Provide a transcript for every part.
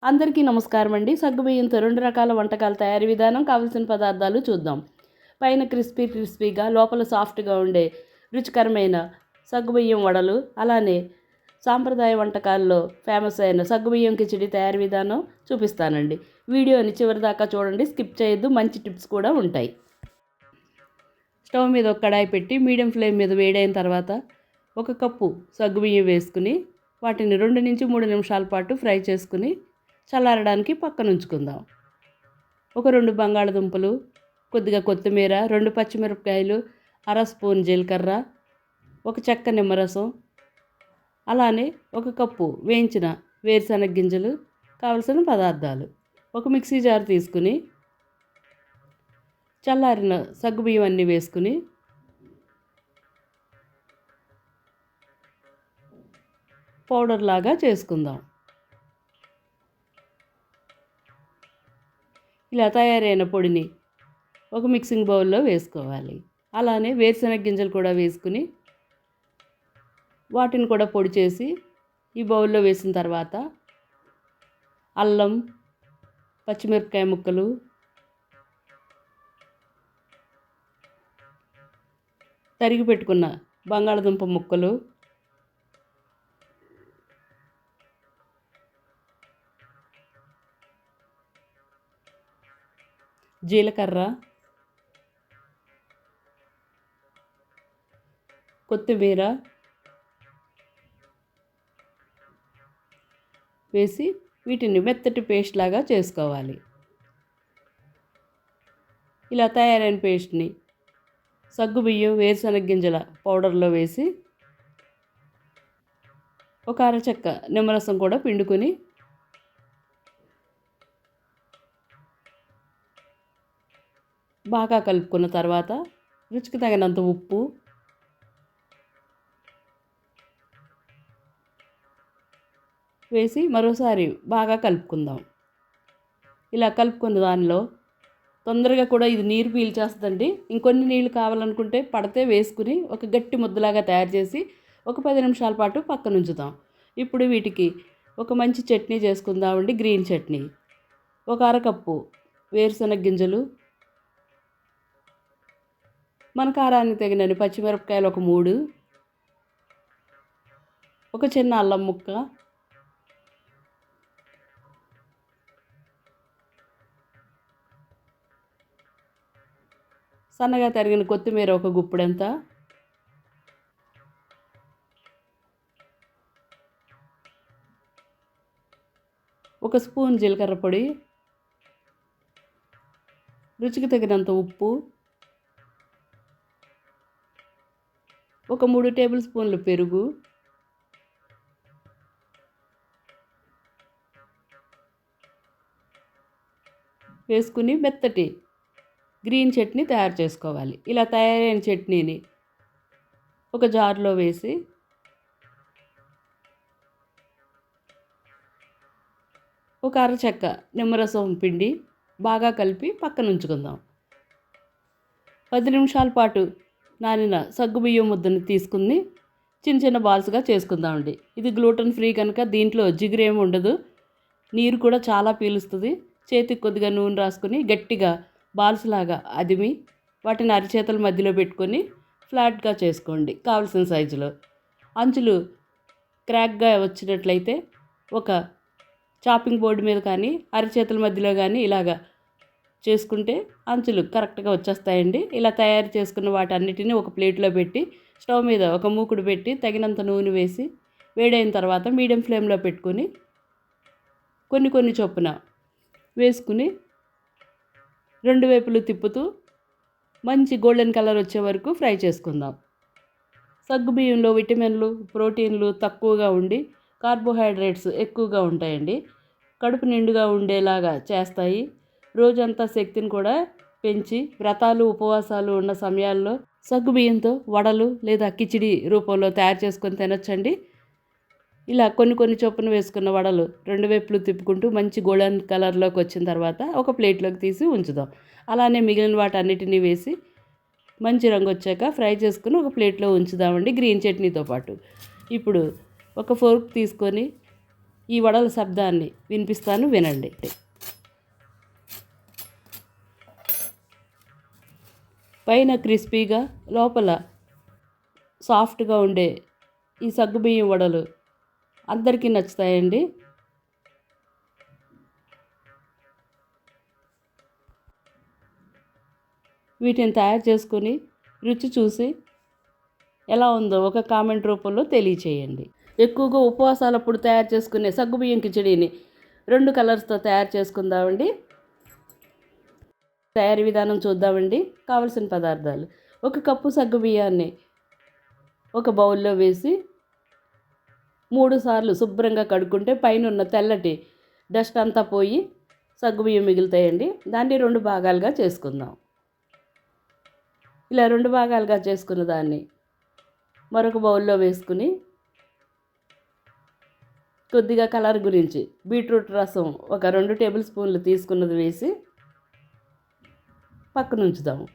అందరికీ నమస్కారం అండి. సగ్గుబియ్యంతో 2 రకాల వంటకాల తయారీ విధానం, కావాల్సిన పదార్థాలు చూద్దాం. పైన క్రిస్పీగా లోపల సాఫ్ట్గా ఉండే రుచికరమైన సగ్గుబియ్యం వడలు, అలానే సాంప్రదాయ వంటకాల్లో ఫేమస్ అయిన సగ్గుబియ్యం కిచిడి తయారీ విధానం చూపిస్తానండి. వీడియోని చివరిదాకా చూడండి, స్కిప్ చేయొద్దు, మంచి టిప్స్ కూడా ఉంటాయి. స్టవ్ మీద ఒక కడాయి పెట్టి మీడియం ఫ్లేమ్ మీద వేడైన తర్వాత 1 కప్పు సగ్గుబియ్యం వేసుకుని వాటిని 2 నుంచి 3 నిమిషాల పాటు ఫ్రై చేసుకుని చల్లారడానికి పక్కన ఉంచుకుందాం. ఒక 2 బంగాళదుంపలు, కొద్దిగా కొత్తిమీర, 2 పచ్చిమిరపకాయలు, అర స్పూన్ జీలకర్ర, ఒక చెక్క నిమ్మరసం, అలానే 1 కప్పు వేయించిన వేరుశనగ గింజలు, కావలసిన పదార్థాలు. ఒక మిక్సీ జార్ తీసుకుని చల్లారిన సగ్గుబియ్యం అన్నీ వేసుకుని పౌడర్ లాగా చేసుకుందాం. ఇలా తయారైన పొడిని ఒక మిక్సింగ్ బౌల్లో వేసుకోవాలి. అలానే వేరుశనగ గింజలు కూడా వేసుకుని వాటిని కూడా పొడి చేసి ఈ బౌల్లో వేసిన తర్వాత అల్లం, పచ్చిమిరపకాయ ముక్కలు, తరిగి పెట్టుకున్న బంగాళదుంప ముక్కలు, జీలకర్ర, కొత్తిమీర వేసి వీటిని మెత్తటి పేస్ట్ లాగా చేసుకోవాలి. ఇలా తయారైన పేస్ట్ని సగ్గుబియ్యం, వేరుశనగ గింజల పౌడర్లో వేసి ఒక అరచెక్క నిమ్మరసం కూడా పిండుకొని బాగా కలుపుకున్న తర్వాత రుచికి తగినంత ఉప్పు, వేసి మరోసారి బాగా కలుపుకుందాం. ఇలా కలుపుకున్న దానిలో తొందరగా కూడా ఇది నీరు పీల్చేస్తుందండి. ఇంకొన్ని నీళ్ళు కావాలనుకుంటే పడితే వేసుకుని ఒక గట్టి ముద్దలాగా తయారు చేసి ఒక 10 నిమిషాల పాటు పక్కన ఉంచుదాం. ఇప్పుడు వీటికి ఒక మంచి చట్నీ చేసుకుందామండి. గ్రీన్ చట్నీ. ఒక అరకప్పు వేరుశనగ గింజలు, మన కారానికి తగినన్ని పచ్చిమిరపకాయలు ఒక 3, ఒక చిన్న అల్లం ముక్క, సన్నగా తరిగిన కొత్తిమీర ఒక గుప్పెడంత, ఒక స్పూన్ జీలకర్ర పొడి, రుచికి తగినంత ఉప్పు, ఒక 3 టేబుల్ స్పూన్లు పెరుగు, వేసుకుని మెత్తటి గ్రీన్ చట్నీ తయారు చేసుకోవాలి. ఇలా తయారైన చట్నీని ఒక జార్లో వేసి ఒక అరచెక్క నిమ్మరసం పిండి బాగా కలిపి పక్కన ఉంచుకుందాం. 10 నిమిషాల పాటు నానిన సగ్గుబియ్యం ముద్దను తీసుకుని చిన్న చిన్న బాల్స్గా చేసుకుందామండి. ఇది గ్లూటన్ ఫ్రీ కనుక దీంట్లో జిగురేమి ఉండదు. నీరు కూడా చాలా పీలుస్తుంది. చేతికి కొద్దిగా నూనె రాసుకుని గట్టిగా బాల్స్ లాగా అదిమి వాటిని అరిచేతుల మధ్యలో పెట్టుకొని ఫ్లాట్గా చేసుకోండి కావలసిన సైజులో. అంచులు క్రాక్గా వచ్చినట్లయితే ఒక చాపింగ్ బోర్డు మీద కానీ అరిచేతుల మధ్యలో కానీ ఇలాగా చేసుకుంటే అంచులు కరెక్ట్గా వచ్చేస్తాయండి. ఇలా తయారు చేసుకున్న వాటన్నిటిని ఒక ప్లేట్లో పెట్టి స్టవ్ మీద ఒక మూకుడు పెట్టి తగినంత నూనె వేసి వేడైన తర్వాత మీడియం ఫ్లేమ్లో పెట్టుకొని కొన్ని చొప్పున వేసుకుని 2 వైపులు తిప్పుతూ మంచి గోల్డెన్ కలర్ వచ్చే వరకు ఫ్రై చేసుకుందాం. సగ్గుబియ్యంలో విటమిన్లు, ప్రోటీన్లు తక్కువగా ఉండి కార్బోహైడ్రేట్స్ ఎక్కువగా ఉంటాయండి. కడుపు నిండుగా ఉండేలాగా చేస్తాయి. రోజంతా శక్తిని కూడా పెంచి వ్రతాలు, ఉపవాసాలు ఉన్న సమయాల్లో సగ్గుబియ్యంతో వడలు లేదా కిచిడి రూపంలో తయారు చేసుకొని తినొచ్చండి. ఇలా కొన్ని చొప్పున వేసుకున్న వడలు 2 వైపులు తిప్పుకుంటూ మంచి గోల్డెన్ కలర్లోకి వచ్చిన తర్వాత ఒక ప్లేట్లోకి తీసి ఉంచుదాం. అలానే మిగిలిన వాటన్నిటినీ వేసి మంచి రంగు వచ్చాక ఫ్రై చేసుకుని ఒక ప్లేట్లో ఉంచుదామండి గ్రీన్ చట్నీతో పాటు. ఇప్పుడు ఒక ఫోర్క్ తీసుకొని ఈ వడల శబ్దాన్ని వినిపిస్తాను, వినండి. పైన క్రిస్పీగా లోపల సాఫ్ట్గా ఉండే ఈ సగ్గుబియ్యం వడలు అందరికీ నచ్చుతాయండి. వీటిని తయారు చేసుకొని రుచి చూసి ఎలా ఉందో ఒక కామెంట్ రూపంలో తెలియచేయండి. ఎక్కువగా ఉపవాసాలప్పుడు తయారు చేసుకునే సగ్గుబియ్యం కిచడీని 2 కలర్స్తో తయారు చేసుకుందామండి. తయారీ విధానం చూద్దామండి. కావలసిన పదార్థాలు: 1 కప్పు సగ్గుబియ్యాన్ని ఒక బౌల్లో వేసి 3 సార్లు శుభ్రంగా కడుక్కుంటే పైన ఉన్న తెల్లటి డస్ట్ అంతా పోయి సగ్గుబియ్యం మిగులుతాయండి. దాన్ని 2 భాగాలుగా చేసుకుందాం. ఇలా 2 భాగాలుగా చేసుకున్న దాన్ని మరొక బౌల్లో వేసుకుని కొద్దిగా కలర్ గురించి బీట్రూట్ రసం ఒక 2 టేబుల్ స్పూన్లు తీసుకున్నది వేసి పక్కన ఉంచుదాము.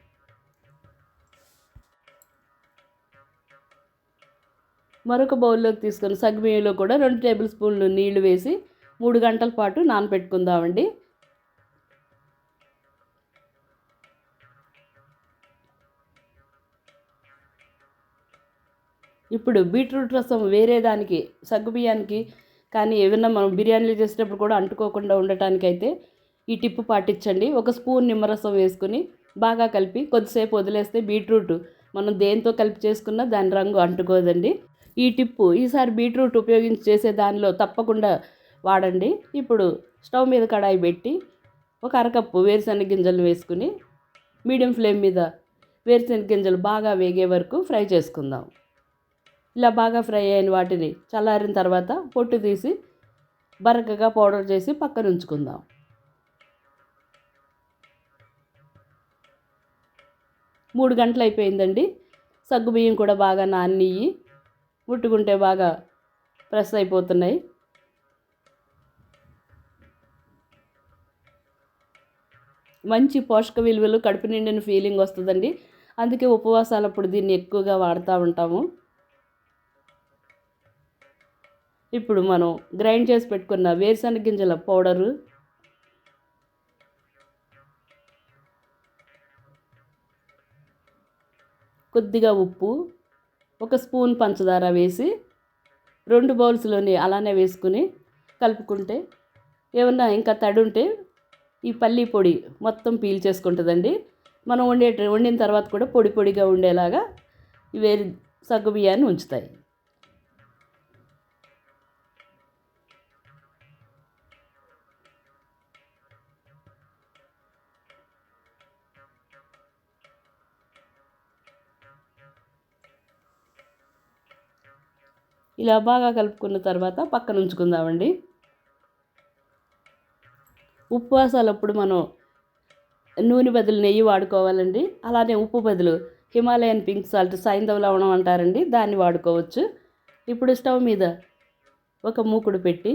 మరొక బౌల్లోకి తీసుకొని సగ్గుబియ్యంలో కూడా 2 టేబుల్ స్పూన్లు నీళ్లు వేసి 3 గంటల పాటు నానబెట్టుకుందామండి. ఇప్పుడు బీట్రూట్ రసం వేరే దానికి సగ్గుబియ్యానికి కానీ ఏమైనా మనం బిర్యానీలు చేసేటప్పుడు కూడా అంటుకోకుండా ఉండటానికైతే ఈ టిప్పు పాటించండి. 1 స్పూన్ నిమ్మరసం వేసుకుని బాగా కలిపి కొద్దిసేపు వదిలేస్తే బీట్రూట్ మనం దేంతో కలిపి చేసుకున్నా దాని రంగు అంటుకోదండి. ఈ టిప్పు ఈసారి బీట్రూట్ ఉపయోగించి చేసే దానిలో తప్పకుండా వాడండి. ఇప్పుడు స్టవ్ మీద కడాయి పెట్టి ఒక అరకప్పు వేరుశనగ గింజలు వేసుకుని మీడియం ఫ్లేమ్ మీద వేరుశనగ గింజలు బాగా వేగే వరకు ఫ్రై చేసుకుందాం. ఇలా బాగా ఫ్రై అయిన వాటిని చల్లారిన తర్వాత పొట్టు తీసి బరకగా పౌడర్ చేసి పక్కన ఉంచుకుందాం. మూడు గంటలు అయిపోయిందండి. సగ్గుబియ్యం కూడా బాగా నానియి, ముట్టుకుంటే బాగా ప్రెస్ అయిపోతున్నాయి. మంచి పోషక విలువలు, కడుపు నిండిన ఫీలింగ్ వస్తుందండి. అందుకే ఉపవాసాలప్పుడు దీన్ని ఎక్కువగా వాడుతూ ఉంటాము. ఇప్పుడు మనం గ్రైండ్ చేసి పెట్టుకున్న వేరుశనగ గింజల పౌడరు, కొద్దిగా ఉప్పు, 1 స్పూన్ పంచదార వేసి 2 బౌల్స్లోని అలానే వేసుకుని కలుపుకుంటే ఏమన్నా ఇంకా తడి ఉంటే ఈ పల్లీ పొడి మొత్తం పీల్ చేసుకుంటుందండి. మనం వండిన తర్వాత కూడా పొడి పొడిగా ఉండేలాగా వేరు సగ్గుబియ్యాన్ని ఉంచుతాయి. ఇలా బాగా కలుపుకున్న తర్వాత పక్కన ఉంచుకుందామండి. ఉపవాసాలప్పుడు మనం నూనె బదులు నెయ్యి వాడుకోవాలండి. అలానే ఉప్పు బదులు హిమాలయన్ పింక్ సాల్ట్, సైంధవ లవణం అంటారండి, దాన్ని వాడుకోవచ్చు. ఇప్పుడు స్టవ్ మీద ఒక మూకుడు పెట్టి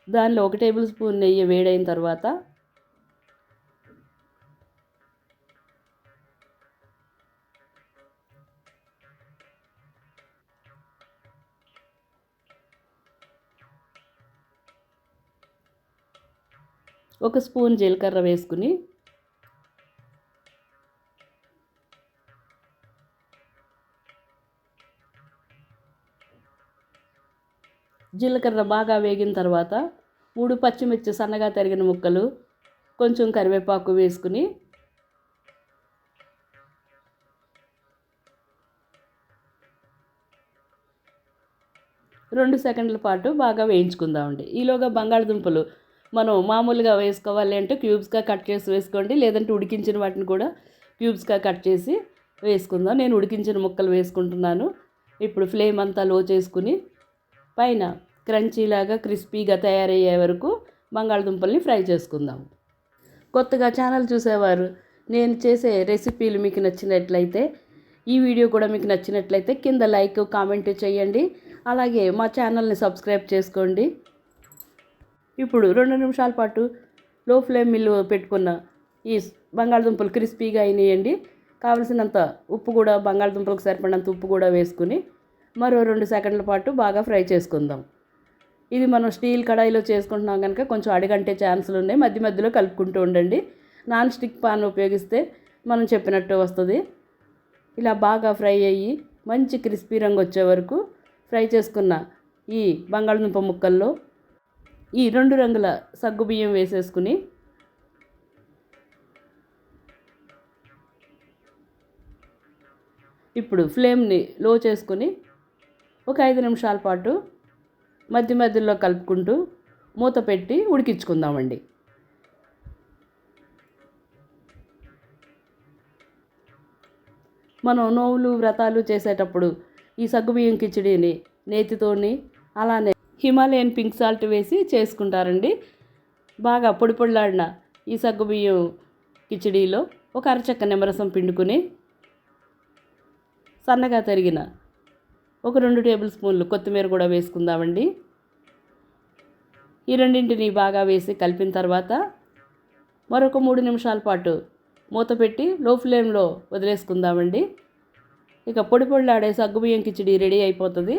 దానిలో 1 టేబుల్ స్పూన్ నెయ్యి వేడైన తర్వాత ఒక స్పూన్ జీలకర్ర వేసుకుని జీలకర్ర బాగా వేగిన తర్వాత 3 పచ్చిమిర్చి సన్నగా తరిగిన ముక్కలు, కొంచెం కరివేపాకు వేసుకుని రెండు సెకండ్ల పాటు బాగా వేయించుకుందామండి. ఈలోగా బంగాళదుంపలు మనం మామూలుగా వేసుకోవాలి అంటే క్యూబ్స్గా కట్ చేసి వేసుకోండి, లేదంటే ఉడికించిన వాటిని కూడా క్యూబ్స్గా కట్ చేసి వేసుకుందాం. నేను ఉడికించిన ముక్కలు వేసుకుంటున్నాను. ఇప్పుడు ఫ్లేమ్ అంతా లో చేసుకుని పైన క్రంచీలాగా క్రిస్పీగా తయారయ్యే వరకు బంగాళదుంపల్ని ఫ్రై చేసుకుందాం. కొత్తగా ఛానల్ చూసేవారు నేను చేసే రెసిపీలు మీకు నచ్చినట్లయితే, ఈ వీడియో కూడా మీకు నచ్చినట్లయితే కింద లైక్, కామెంట్ చేయండి. అలాగే మా ఛానల్ని సబ్స్క్రైబ్ చేసుకోండి. ఇప్పుడు 2 నిమిషాల పాటు లో ఫ్లేమ్ మిల్లు పెట్టుకున్న ఈ బంగాళదుంపలు క్రిస్పీగా అయినాయండి. కావలసినంత ఉప్పు కూడా, బంగాళదుంపలకు సరిపడినంత ఉప్పు కూడా వేసుకుని మరో 2 సెకండ్ల పాటు బాగా ఫ్రై చేసుకుందాం. ఇది మనం స్టీల్ కడాయిలో చేసుకుంటున్నాం కనుక కొంచెం అడుగంటే ఛాన్సులు ఉన్నాయి. మధ్య మధ్యలో కలుపుకుంటూ ఉండండి. నాన్ స్టిక్ పాన్ ఉపయోగిస్తే మనం చెప్పినట్టు వస్తుంది. ఇలా బాగా ఫ్రై అయ్యి మంచి క్రిస్పీ రంగు వచ్చే వరకు ఫ్రై చేసుకున్న ఈ బంగాళదుంప ముక్కల్లో ఈ 2 రంగుల సగ్గుబియ్యం వేసేసుకుని ఇప్పుడు ఫ్లేమ్ని లో చేసుకుని ఒక 5 నిమిషాల పాటు మధ్య మధ్యలో కలుపుకుంటూ మూత పెట్టి ఉడికించుకుందామండి. మనం నోవులు వ్రతాలు చేసేటప్పుడు ఈ సగ్గుబియ్యం కిచిడీని నేతితోని అలానే హిమాలయన్ పింక్ సాల్ట్ వేసి చేసుకుంటారండి. బాగా పొడి పొడిలాడిన ఈ సగ్గుబియ్యం కిచిడీలో ఒక అరచెక్క నిమ్మరసం పిండుకుని సన్నగా తరిగిన ఒక 2 టేబుల్ స్పూన్లు కొత్తిమీర కూడా వేసుకుందామండి. ఈ రెండింటిని బాగా వేసి కలిపిన తర్వాత మరొక 3 నిమిషాల పాటు మూత పెట్టి లో ఫ్లేమ్లో వదిలేసుకుందామండి. ఇక పొడి పొడిలాడే సగ్గుబియ్యం కిచిడి రెడీ అయిపోతుంది.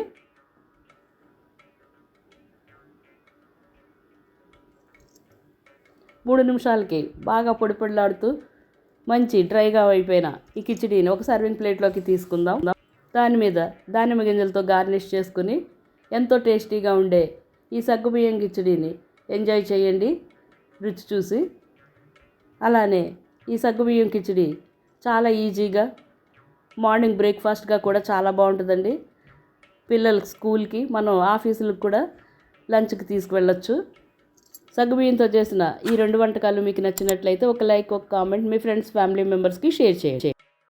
మూడు నిమిషాలకి బాగా పొడి పొడిలాడుతూ మంచి డ్రైగా అయిపోయిన ఈ కిచిడీని ఒక సర్వింగ్ ప్లేట్లోకి తీసుకుందాం. దాని మీద దానిమ్మ గింజలతో గార్నిష్ చేసుకుని ఎంతో టేస్టీగా ఉండే ఈ సగ్గుబియ్యం కిచిడీని ఎంజాయ్ చేయండి రుచి చూసి. అలానే ఈ సగ్గుబియ్యం కిచిడి చాలా ఈజీగా మార్నింగ్ బ్రేక్ఫాస్ట్గా కూడా చాలా బాగుంటుందండి. పిల్లలకి స్కూల్కి మనం ఆఫీసులకు కూడా లంచ్కి తీసుకువెళ్ళొచ్చు. సగ్గుబియ్యంతో చేసిన ఈ 2 వంటకాలు మీకు నచ్చినట్లయితే ఒక లైక్, ఒక కామెంట్ మీ ఫ్రెండ్స్, ఫ్యామిలీ మెంబర్స్కి షేర్ చేయండి.